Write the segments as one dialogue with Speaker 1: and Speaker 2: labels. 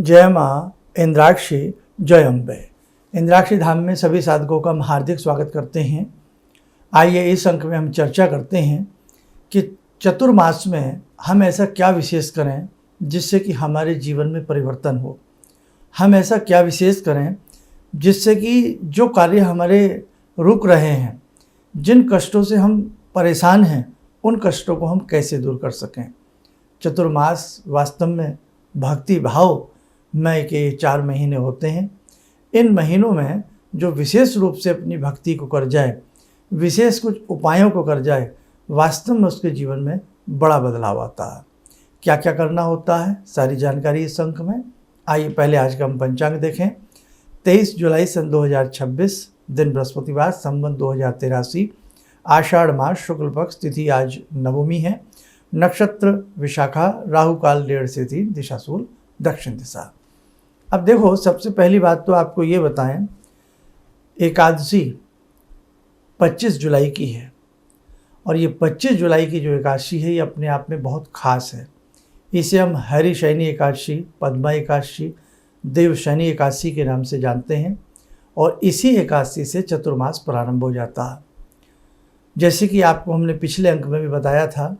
Speaker 1: जय माँ इंद्राक्षी, जय अम्बे। इंद्राक्षी धाम में सभी साधकों का हम हार्दिक स्वागत करते हैं। आइए इस अंक में हम चर्चा करते हैं कि चतुर्मास में हम ऐसा क्या विशेष करें जिससे कि हमारे जीवन में परिवर्तन हो। हम ऐसा क्या विशेष करें जिससे कि जो कार्य हमारे रुक रहे हैं, जिन कष्टों से हम परेशान हैं, उन कष्टों को हम कैसे दूर कर सकें। चतुर्मास वास्तव में भक्ति भाव में के 4 महीने होते हैं। इन महीनों में जो विशेष रूप से अपनी भक्ति को कर जाए, विशेष कुछ उपायों को कर जाए, वास्तव में उसके जीवन में बड़ा बदलाव आता है। क्या क्या करना होता है, सारी जानकारी इस अंक में। आइए पहले आज का हम पंचांग देखें। 23 जुलाई सन 2026, दिन बृहस्पतिवार, संवत 2083, आषाढ़ मास, शुक्ल पक्ष, तिथि आज नवमी है, नक्षत्र विशाखा, राहु काल 1:30 से 3, दिशा शूल दक्षिण दिशा। अब देखो, सबसे पहली बात तो आपको ये बताएं, एकादशी 25 जुलाई की है और ये 25 जुलाई की जो एकादशी है ये अपने आप में बहुत खास है। इसे हम हरि शयनी एकादशी, पद्मा एकादशी, देव शयनी एकादशी के नाम से जानते हैं और इसी एकादशी से चतुर्मास प्रारंभ हो जाता है। जैसे कि आपको हमने पिछले अंक में भी बताया था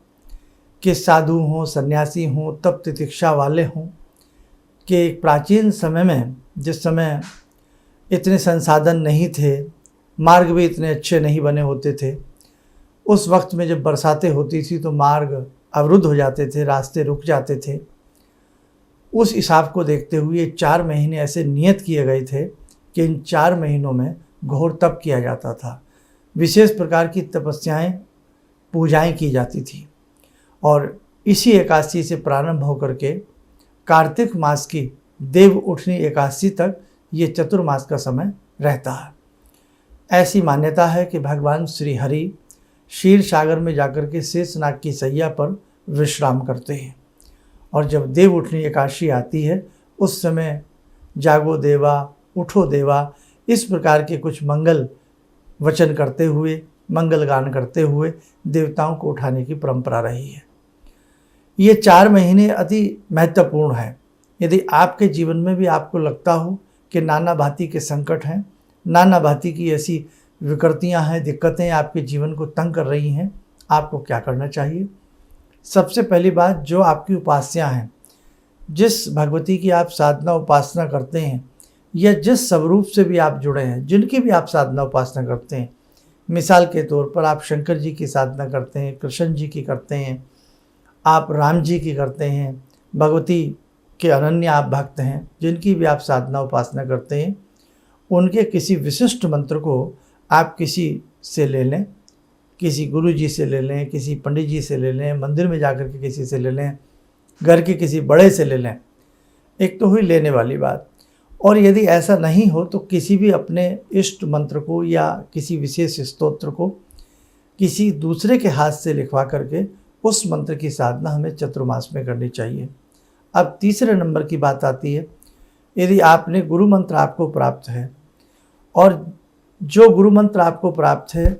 Speaker 1: कि साधु हों, सन्यासी हों, तप तितिक्षा वाले हों, कि एक प्राचीन समय में, जिस समय इतने संसाधन नहीं थे, मार्ग भी इतने अच्छे नहीं बने होते थे, उस वक्त में जब बरसातें होती थी तो मार्ग अवरुद्ध हो जाते थे, रास्ते रुक जाते थे। उस हिसाब को देखते हुए 4 महीने ऐसे नियत किए गए थे कि इन 4 महीनों में घोर तप किया जाता था, विशेष प्रकार की तपस्याएं, पूजाएं की जाती थी। और इसी एकादशी से प्रारंभ होकर के कार्तिक मास की देव उठनी एकादशी तक ये चतुर्मास का समय रहता है। ऐसी मान्यता है कि भगवान श्री हरि क्षीर सागर में जाकर के शेषनाग की सैया पर विश्राम करते हैं और जब देव उठनी एकादशी आती है उस समय जागो देवा, उठो देवा, इस प्रकार के कुछ मंगल वचन करते हुए, मंगल गान करते हुए देवताओं को उठाने की परंपरा रही है। ये 4 महीने अति महत्वपूर्ण है। यदि आपके जीवन में भी आपको लगता हो कि नाना भांति के संकट हैं, नाना भांति की ऐसी विकृतियां हैं, दिक्कतें आपके जीवन को तंग कर रही हैं, आपको क्या करना चाहिए? सबसे पहली बात, जो आपकी उपास्या हैं, जिस भगवती की आप साधना उपासना करते हैं या जिस स्वरूप से भी आप जुड़े हैं, जिनकी भी आप साधना उपासना करते हैं, मिसाल के तौर पर आप शंकर जी की साधना करते हैं, कृष्ण जी की करते हैं, आप राम जी की करते हैं, भगवती के अनन्य आप भक्त हैं, जिनकी भी आप साधना उपासना करते हैं, उनके किसी विशिष्ट मंत्र को आप किसी से ले लें, किसी गुरु जी से ले लें, किसी पंडित जी से ले लें, मंदिर में जाकर के किसी से ले लें, घर के किसी बड़े से ले लें। एक तो हुई लेने वाली बात। और यदि ऐसा नहीं हो तो किसी भी अपने इष्ट मंत्र को या किसी विशेष स्तोत्र को किसी दूसरे के हाथ से लिखवा करके उस मंत्र की साधना हमें चतुर्मास में करनी चाहिए। अब तीसरे नंबर की बात आती है, यदि आपने गुरु मंत्र आपको प्राप्त है और जो गुरु मंत्र आपको प्राप्त है,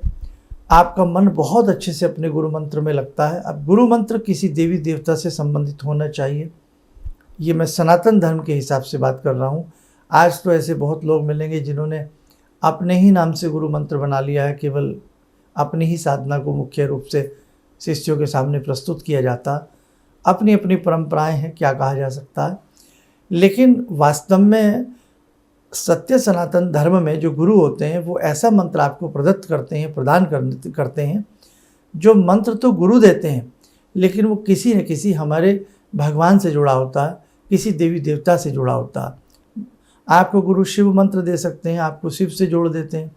Speaker 1: आपका मन बहुत अच्छे से अपने गुरु मंत्र में लगता है। अब गुरु मंत्र किसी देवी देवता से संबंधित होना चाहिए। ये मैं सनातन धर्म के हिसाब से बात कर रहा हूँ। आज तो ऐसे बहुत लोग मिलेंगे जिन्होंने अपने ही नाम से गुरु मंत्र बना लिया है, केवल अपनी ही साधना को मुख्य रूप से शिष्यों के सामने प्रस्तुत किया जाता। अपनी अपनी परंपराएं हैं, क्या कहा जा सकता है। लेकिन वास्तव में सत्य सनातन धर्म में जो गुरु होते हैं वो ऐसा मंत्र आपको प्रदत्त करते हैं, प्रदान करते हैं, जो मंत्र तो गुरु देते हैं लेकिन वो किसी न किसी हमारे भगवान से जुड़ा होता है, किसी देवी देवता से जुड़ा होता है। आपको गुरु शिव मंत्र दे सकते हैं, आपको शिव से जोड़ देते हैं।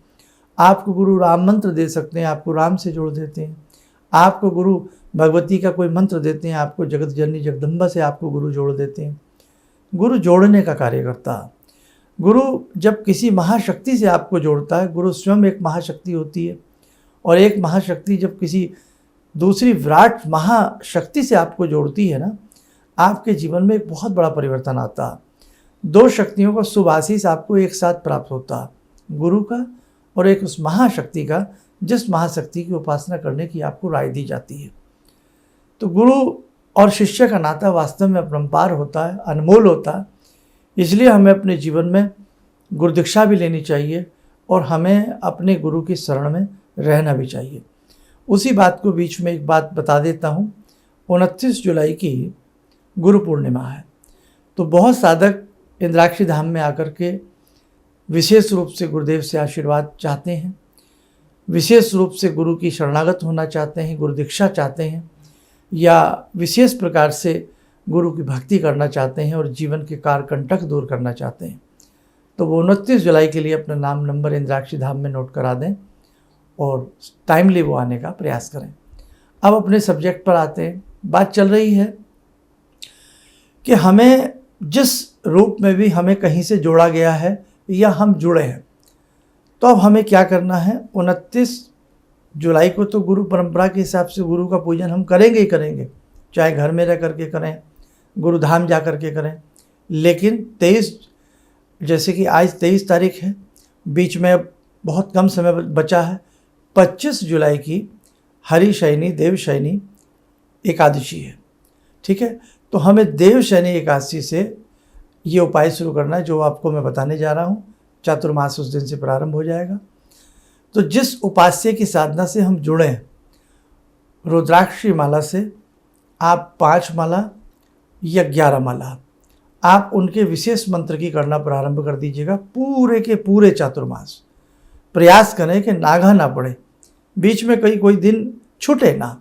Speaker 1: आपको गुरु राम मंत्र दे सकते हैं, आपको राम से जोड़ देते हैं। आपको गुरु भगवती का कोई मंत्र देते हैं, आपको जगत जननी जगदम्बा से आपको गुरु जोड़ देते हैं। गुरु जोड़ने का कार्य करता है। गुरु जब किसी महाशक्ति से आपको जोड़ता है, गुरु स्वयं एक महाशक्ति होती है और एक महाशक्ति जब किसी दूसरी विराट महाशक्ति से आपको जोड़ती है ना, आपके जीवन में एक बहुत बड़ा परिवर्तन आता है। 2 शक्तियों का शुभ आशीष आपको एक साथ प्राप्त होता है, गुरु का और एक उस महाशक्ति का, जिस महाशक्ति की उपासना करने की आपको राय दी जाती है। तो गुरु और शिष्य का नाता वास्तव में अपरंपार होता है, अनमोल होता है। इसलिए हमें अपने जीवन में गुरु दीक्षा भी लेनी चाहिए और हमें अपने गुरु की शरण में रहना भी चाहिए। उसी बात को बीच में एक बात बता देता हूँ। 29 जुलाई की गुरु पूर्णिमा है, तो बहुत साधक इंद्राक्षी धाम में आकर के विशेष रूप से गुरुदेव से आशीर्वाद चाहते हैं, विशेष रूप से गुरु की शरणागत होना चाहते हैं, गुरु दीक्षा चाहते हैं, या विशेष प्रकार से गुरु की भक्ति करना चाहते हैं और जीवन के कारकंटक दूर करना चाहते हैं। तो वो 29 जुलाई के लिए अपना नाम नंबर इंद्राक्षी धाम में नोट करा दें और टाइमली वो आने का प्रयास करें। अब अपने सब्जेक्ट पर आते हैं। बात चल रही है कि हमें जिस रूप में भी हमें कहीं से जोड़ा गया है या हम जुड़े हैं, तो अब हमें क्या करना है। 29 जुलाई को तो गुरु परंपरा के हिसाब से गुरु का पूजन हम करेंगे ही करेंगे, चाहे घर में रह करके करें, गुरुधाम जा करके करें। लेकिन 23, जैसे कि आज 23 तारीख है, बीच में अब बहुत कम समय बचा है। 25 जुलाई की हरिशयनी देवशयनी एकादशी है, ठीक है। तो हमें देवशयनी एकादशी से ये उपाय शुरू करना है जो आपको मैं बताने जा रहा हूँ। चातुर्मास उस दिन से प्रारंभ हो जाएगा। तो जिस उपास्य की साधना से हम जुड़े हैं, रुद्राक्षी माला से आप 5 माला या 11 माला आप उनके विशेष मंत्र की करना प्रारंभ कर दीजिएगा। पूरे के पूरे चातुर्मास प्रयास करें कि नागा ना पड़े, बीच में कोई दिन छूटे ना।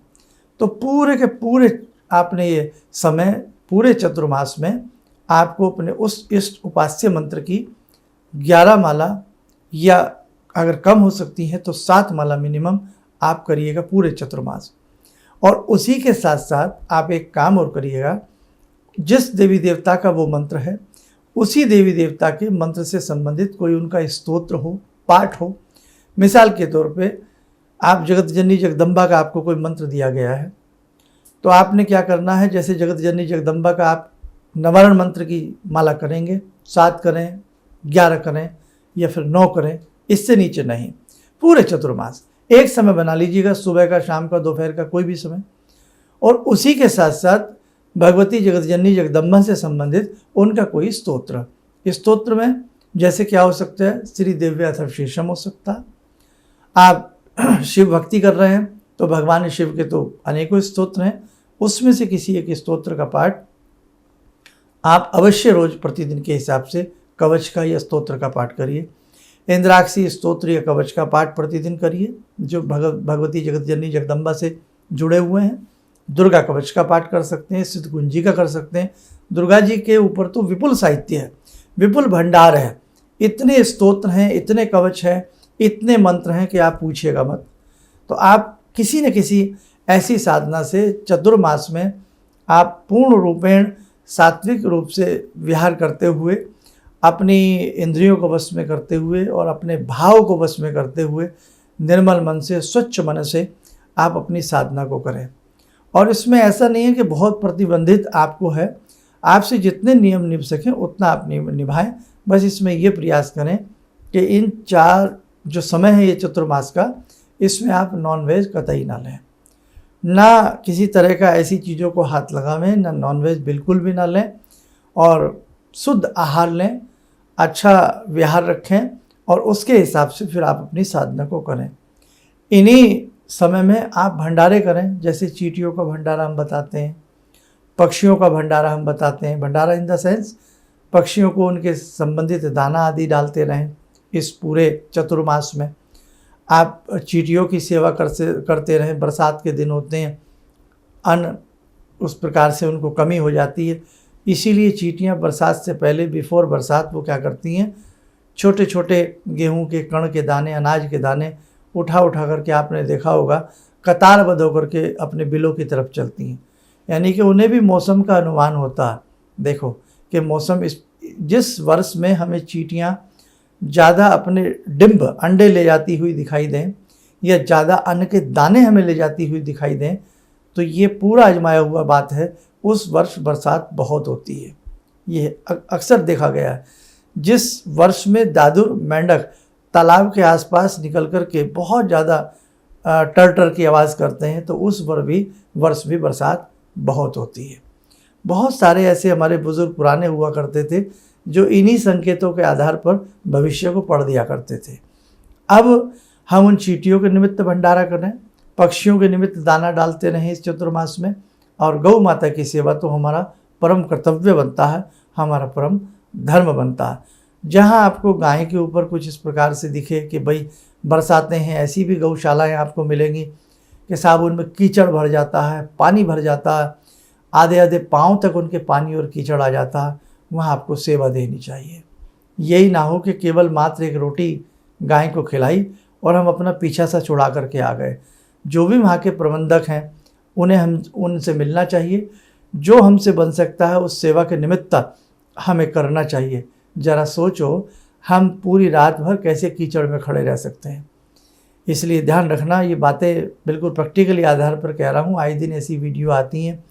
Speaker 1: तो पूरे के पूरे आपने ये समय, पूरे चतुर्मास में आपको अपने उस इष्ट उपास्य मंत्र की 11 माला, या अगर कम हो सकती हैं तो 7 माला मिनिमम आप करिएगा पूरे चतुर्मास। और उसी के साथ साथ आप एक काम और करिएगा, जिस देवी देवता का वो मंत्र है, उसी देवी देवता के मंत्र से संबंधित कोई उनका स्तोत्र हो, पाठ हो। मिसाल के तौर पे आप जगत जननी जगदम्बा का आपको कोई मंत्र दिया गया है, तो आपने क्या करना है, जैसे जगत जननी जगदम्बा का आप नवारण मंत्र की माला करेंगे, 7 करें, 11 करें या फिर 9 करें, इससे नीचे नहीं। पूरे चतुर्मास एक समय बना लीजिएगा, सुबह का, शाम का, दोपहर का, कोई भी समय। और उसी के साथ साथ भगवती जगत जननी जगदम्बा से संबंधित उनका कोई स्तोत्र। इस स्तोत्र में जैसे क्या हो सकता है, श्री दिव्य अथर्व शीर्षम हो सकता है। आप शिव भक्ति कर रहे हैं तो भगवान शिव के तो अनेकों स्तोत्र हैं, उसमें से किसी एक स्तोत्र का पाठ आप अवश्य रोज प्रतिदिन के हिसाब से कवच का या स्तोत्र का पाठ करिए। इंद्राक्षी स्तोत्र या कवच का पाठ प्रतिदिन करिए जो भगवती जगत जननी जगदम्बा से जुड़े हुए हैं। दुर्गा कवच का पाठ कर सकते हैं, सिद्ध कुंजी का कर सकते हैं। दुर्गा जी के ऊपर तो विपुल साहित्य है, विपुल भंडार है, इतने स्तोत्र हैं, इतने कवच हैं, इतने मंत्र हैं कि आप पूछिएगा मत। तो आप किसी न किसी ऐसी साधना से चतुर्मास में आप पूर्ण रूपेण सात्विक रूप से विहार करते हुए, अपनी इंद्रियों को वश में करते हुए और अपने भाव को वश में करते हुए निर्मल मन से, स्वच्छ मन से आप अपनी साधना को करें। और इसमें ऐसा नहीं है कि बहुत प्रतिबंधित आपको है, आपसे जितने नियम निभ सकें उतना आप निभाएं। बस इसमें ये प्रयास करें कि इन 4 जो समय है ये चतुर्मास का, इसमें आप नॉनवेज कतई ना लें, ना किसी तरह का ऐसी चीज़ों को हाथ लगावें, ना नॉनवेज बिल्कुल भी ना लें, और शुद्ध आहार लें, अच्छा विहार रखें और उसके हिसाब से फिर आप अपनी साधना को करें। इन्हीं समय में आप भंडारे करें, जैसे चींटियों का भंडारा हम बताते हैं, पक्षियों का भंडारा हम बताते हैं। भंडारा इन द सेंस पक्षियों को उनके संबंधित दाना आदि डालते रहें। इस पूरे चतुर्मास में आप चींटियों की सेवा करते रहें। बरसात के दिन होते हैं, अन्न उस प्रकार से उनको कमी हो जाती है, इसीलिए चींटियां बरसात से पहले, बिफोर बरसात, वो क्या करती हैं, छोटे छोटे गेहूं के कण के दाने, अनाज के दाने उठा करके, आपने देखा होगा, कतारबद्ध होकर के अपने बिलों की तरफ चलती हैं। यानी कि उन्हें भी मौसम का अनुमान होता है। देखो कि मौसम जिस वर्ष में हमें चींटियां ज़्यादा अपने डिंब, अंडे ले जाती हुई दिखाई दें, या ज़्यादा अन्न के दाने हमें ले जाती हुई दिखाई दें, तो ये पूरा आजमाया हुआ बात है, उस वर्ष बरसात बहुत होती है। ये अक्सर देखा गया है। जिस वर्ष में दादुर, मेंढक तालाब के आसपास निकल कर के बहुत ज़्यादा टर की आवाज़ करते हैं, तो उस वर्ष भी बरसात बहुत होती है। बहुत सारे ऐसे हमारे बुज़ुर्ग पुराने हुआ करते थे जो इन्हीं संकेतों के आधार पर भविष्य को पढ़ दिया करते थे। अब हम उन चींटियों के निमित्त भंडारा करें, पक्षियों के निमित्त दाना डालते रहें इस चतुर्मास में, और गौ माता की सेवा तो हमारा परम कर्तव्य बनता है, हमारा परम धर्म बनता है। जहाँ आपको गाय के ऊपर कुछ इस प्रकार से दिखे कि भाई बरसाते हैं, ऐसी भी गौशालाएँ आपको मिलेंगी कि साबुन में कीचड़ भर जाता है, पानी भर जाता है, आधे आधे पाँव तक उनके पानी और कीचड़ आ जाता है, वहाँ आपको सेवा देनी चाहिए। यही ना हो कि केवल मात्र एक रोटी गाय को खिलाई और हम अपना पीछा सा छुड़ा करके आ गए। जो भी वहाँ के प्रबंधक हैं उन्हें हम उनसे मिलना चाहिए, जो हमसे बन सकता है उस सेवा के निमित्त हमें करना चाहिए। ज़रा सोचो हम पूरी रात भर कैसे कीचड़ में खड़े रह सकते हैं। इसलिए ध्यान रखना, ये बातें बिल्कुल प्रैक्टिकली आधार पर कह रहा हूँ। आए दिन ऐसी वीडियो आती हैं,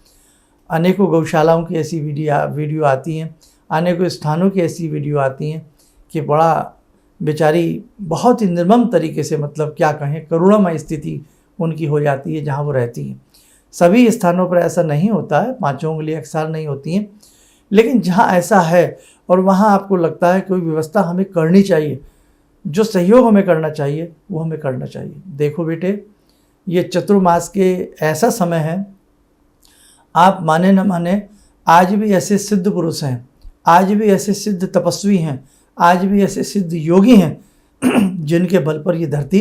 Speaker 1: अनेकों गौशालाओं की ऐसी वीडियो आती हैं, अनेकों स्थानों की ऐसी वीडियो आती हैं कि बड़ा बेचारी बहुत ही निर्मम तरीके से, मतलब क्या कहें, करुणामय स्थिति उनकी हो जाती है जहाँ वो रहती हैं। सभी स्थानों पर ऐसा नहीं होता है, पाँचों उंगलियां एक साथ नहीं होती हैं, लेकिन जहाँ ऐसा है और वहाँ आपको लगता है कोई व्यवस्था हमें करनी चाहिए, जो सहयोग हमें करना चाहिए वो हमें करना चाहिए। देखो बेटे, ये चतुर्मास के ऐसा समय है, आप माने न माने, आज भी ऐसे सिद्ध पुरुष हैं, आज भी ऐसे सिद्ध तपस्वी हैं, आज भी ऐसे सिद्ध योगी हैं जिनके बल पर ये धरती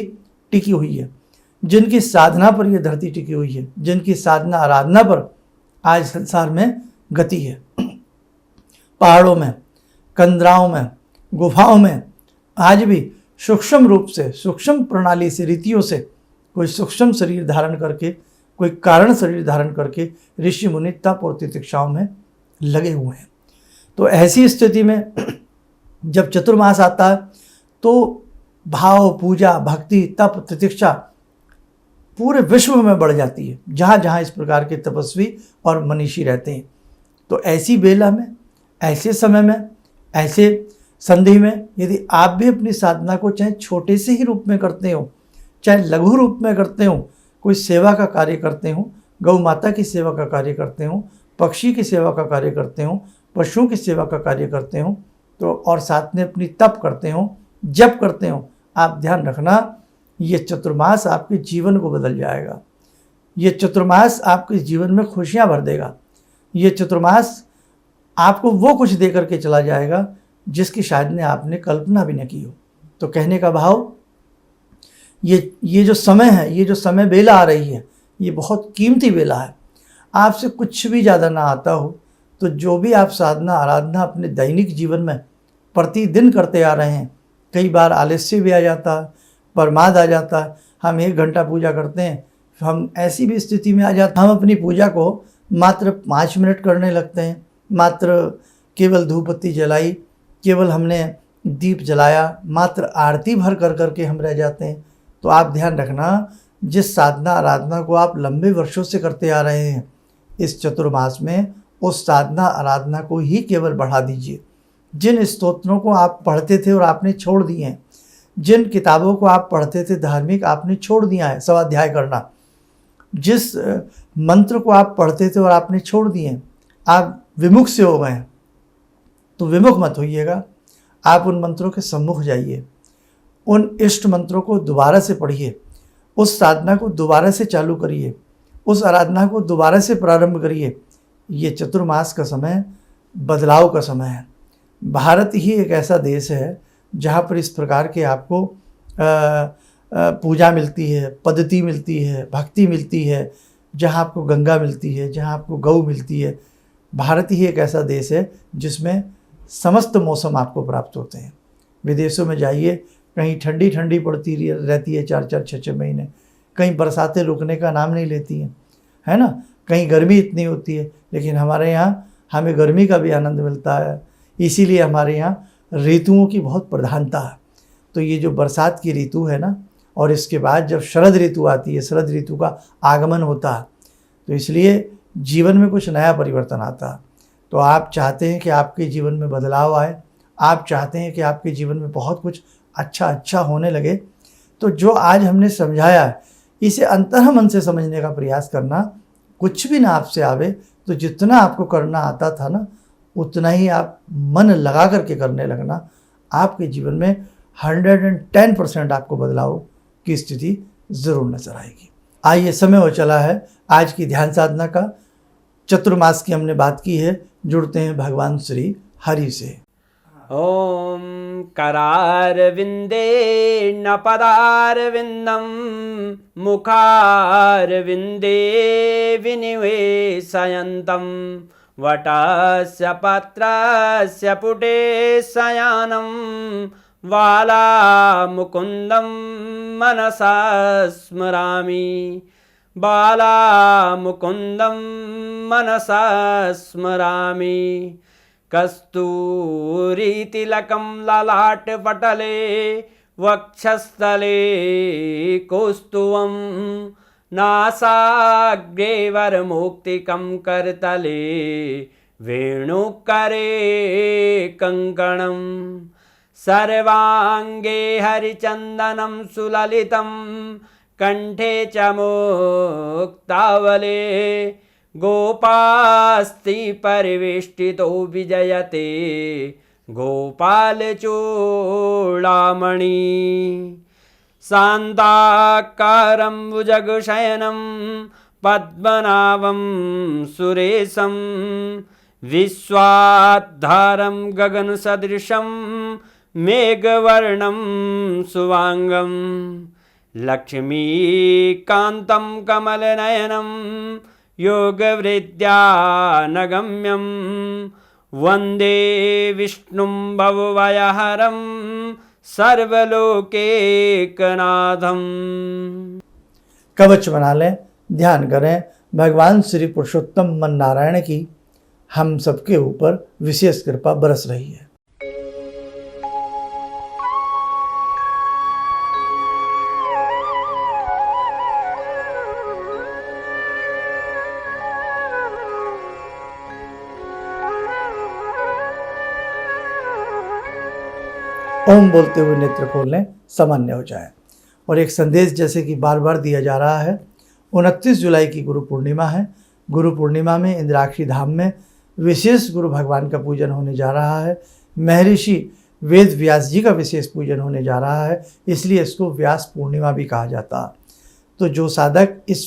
Speaker 1: टिकी हुई है, जिनकी साधना पर यह धरती टिकी हुई है, जिनकी साधना आराधना पर आज संसार में गति है। पहाड़ों में, कंदराओं में, गुफाओं में आज भी सूक्ष्म रूप से, सूक्ष्म प्रणाली से, रीतियों से कोई सूक्ष्म शरीर धारण करके, कोई कारण शरीर धारण करके ऋषि मुनि तप और तितिक्षाओं में लगे हुए हैं। तो ऐसी स्थिति में जब चतुर्मास आता है तो भाव, पूजा, भक्ति, तप, तितिक्षा पूरे विश्व में बढ़ जाती है, जहाँ जहाँ इस प्रकार के तपस्वी और मनीषी रहते हैं। तो ऐसी बेला में, ऐसे समय में, ऐसे संधि में यदि आप भी अपनी साधना को चाहे छोटे से ही रूप में करते हो, चाहे लघु रूप में करते हो, कोई सेवा का कार्य करते हो, गौ माता की सेवा का कार्य करते हो, पक्षी की सेवा का कार्य करते हो, पशुओं की सेवा का कार्य करते हो, तो और साथ में अपनी तप करते हो, जप करते हो, आप ध्यान रखना, ये चतुर्मास आपके जीवन को बदल जाएगा। ये चतुर्मास आपके जीवन में खुशियाँ भर देगा। ये चतुर्मास आपको वो कुछ दे करके चला जाएगा जिसकी शायद ने आपने कल्पना भी न की हो। तो कहने का भाव, ये जो समय है, ये जो समय बेला आ रही है, ये बहुत कीमती बेला है। आपसे कुछ भी ज़्यादा ना आता हो तो जो भी आप साधना आराधना अपने दैनिक जीवन में प्रतिदिन करते आ रहे हैं, कई बार आलस्य भी आ जाता है, प्रमाद आ जाता है। हम 1 घंटा पूजा करते हैं, हम ऐसी भी स्थिति में आ जाते हैं, हम अपनी पूजा को मात्र 5 मिनट करने लगते हैं, मात्र केवल धूप बत्ती जलाई, केवल हमने दीप जलाया, मात्र आरती भर कर करके हम रह जाते हैं। तो आप ध्यान रखना, जिस साधना आराधना को आप लंबे वर्षों से करते आ रहे हैं, इस चतुर्मास में उस साधना आराधना को ही केवल बढ़ा दीजिए। जिन स्तोत्रों को आप पढ़ते थे और आपने छोड़ दिए हैं, जिन किताबों को आप पढ़ते थे धार्मिक, आपने छोड़ दिया है स्वाध्याय करना, जिस मंत्र को आप पढ़ते थे और आपने छोड़ दिए हैं, आप विमुख से हो गए हैं, तो विमुख मत होइएगा। आप उन मंत्रों के सम्मुख जाइए, उन इष्ट मंत्रों को दोबारा से पढ़िए, उस साधना को दोबारा से चालू करिए, उस आराधना को दोबारा से प्रारंभ करिए। ये चतुर्मास का समय बदलाव का समय है। भारत ही एक ऐसा देश है जहाँ पर इस प्रकार के आपको पूजा मिलती है, पद्धति मिलती है, भक्ति मिलती है, जहाँ आपको गंगा मिलती है, जहाँ आपको गौ मिलती है। भारत ही एक ऐसा देश है जिसमें समस्त मौसम आपको प्राप्त होते हैं। विदेशों में जाइए, कहीं ठंडी ठंडी पड़ती रहती है 4-4, 6-6 महीने, कहीं बरसातें रुकने का नाम नहीं लेती हैं, है ना, कहीं गर्मी इतनी होती है। लेकिन हमारे यहाँ हमें गर्मी का भी आनंद मिलता है, इसीलिए हमारे यहाँ ऋतुओं की बहुत प्रधानता है। तो ये जो बरसात की ऋतु है ना, और इसके बाद जब शरद ऋतु आती है, शरद ऋतु का आगमन होता है, तो इसलिए जीवन में कुछ नया परिवर्तन आता है। तो आप चाहते हैं कि आपके जीवन में बदलाव आए, आप चाहते हैं कि आपके जीवन में बहुत कुछ अच्छा होने लगे, तो जो आज हमने समझाया है इसे अंतर्मन से समझने का प्रयास करना। कुछ भी ना आपसे आवे तो जितना आपको करना आता था ना, उतना ही आप मन लगा करके करने लगना, आपके जीवन में 110% आपको बदलाव की स्थिति ज़रूर नजर आएगी। आइए, समय हो चला है आज की ध्यान साधना का। चतुर्मास की हमने बात की है, जुड़ते हैं भगवान श्री हरि से।
Speaker 2: ओम करारविंदे न पदारविंदम मुखारविंदे विनिवेशयन्तं वटस्य पत्रस्य पुटे शयनं बालामुकुन्दं मनसा स्मरामि, बालामुकुन्दं मनसा स्मरामि। कस्तूरीतिलकं ललाटपटले वक्षस्थले कौस्तुभं नासाग्रे वरमौक्तिकं करतले वेणुकरे कङ्कणं सर्वाङ्गे हरिचन्दनं सुललितं कण्ठे च मुक्तावले गोपास्ति परिवेष्टितो विजयते गोपालचूडामणि शान्ताकारं भुजगशयनं पद्मनाभं सुरेशं विश्वाधारं गगनसदृशं मेघवर्णं शुभांगं लक्ष्मीकान्तं कमलनयनं योगवृद्ध्यानगम्यं वन्दे विष्णुं भवभयहरं सर्वलोकैकनाथं।
Speaker 1: कवच बना लें, ध्यान करें भगवान श्री पुरुषोत्तम मन नारायण की हम सबके ऊपर विशेष कृपा बरस रही है। ओम बोलते हुए नेत्र खोल लें, सामान्य हो जाए। और एक संदेश जैसे कि बार बार दिया जा रहा है, 29 जुलाई की गुरु पूर्णिमा है। गुरु पूर्णिमा में इंद्राक्षी धाम में विशेष गुरु भगवान का पूजन होने जा रहा है। महर्षि वेद व्यास जी का विशेष पूजन होने जा रहा है, इसलिए इसको व्यास पूर्णिमा भी कहा जाता। तो जो साधक इस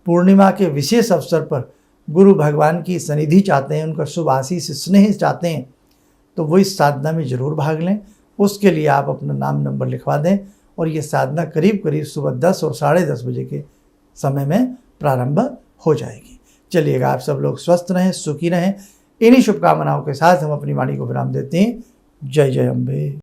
Speaker 1: पूर्णिमा के विशेष अवसर पर गुरु भगवान की सनिधि चाहते हैं, उनका शुभ आशीष स्नेह चाहते हैं, तो वो इस साधना में ज़रूर भाग लें। उसके लिए आप अपना नाम नंबर लिखवा दें और ये साधना करीब करीब सुबह 10 और 10:30 बजे के समय में प्रारंभ हो जाएगी। चलिएगा, आप सब लोग स्वस्थ रहें, सुखी रहें। इन्हीं शुभकामनाओं के साथ हम अपनी वाणी को विराम देते हैं। जय जय अम्बे।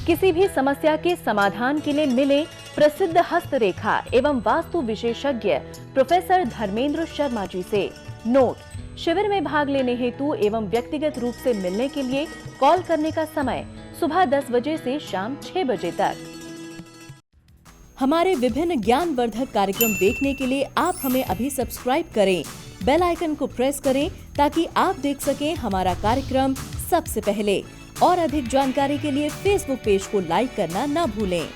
Speaker 3: किसी भी समस्या के समाधान के लिए मिले प्रसिद्ध हस्तरेखा एवं वास्तु विशेषज्ञ प्रोफेसर धर्मेंद्र शर्मा जी से। नोट: शिविर में भाग लेने हेतु एवं व्यक्तिगत रूप से मिलने के लिए कॉल करने का समय सुबह 10 बजे से शाम 6 बजे तक। हमारे विभिन्न ज्ञानवर्धक कार्यक्रम देखने के लिए आप हमें अभी सब्सक्राइब करें, बेल आइकन को प्रेस करें ताकि आप देख सकें हमारा कार्यक्रम सबसे पहले। और अधिक जानकारी के लिए फेसबुक पेज को लाइक करना न भूलें।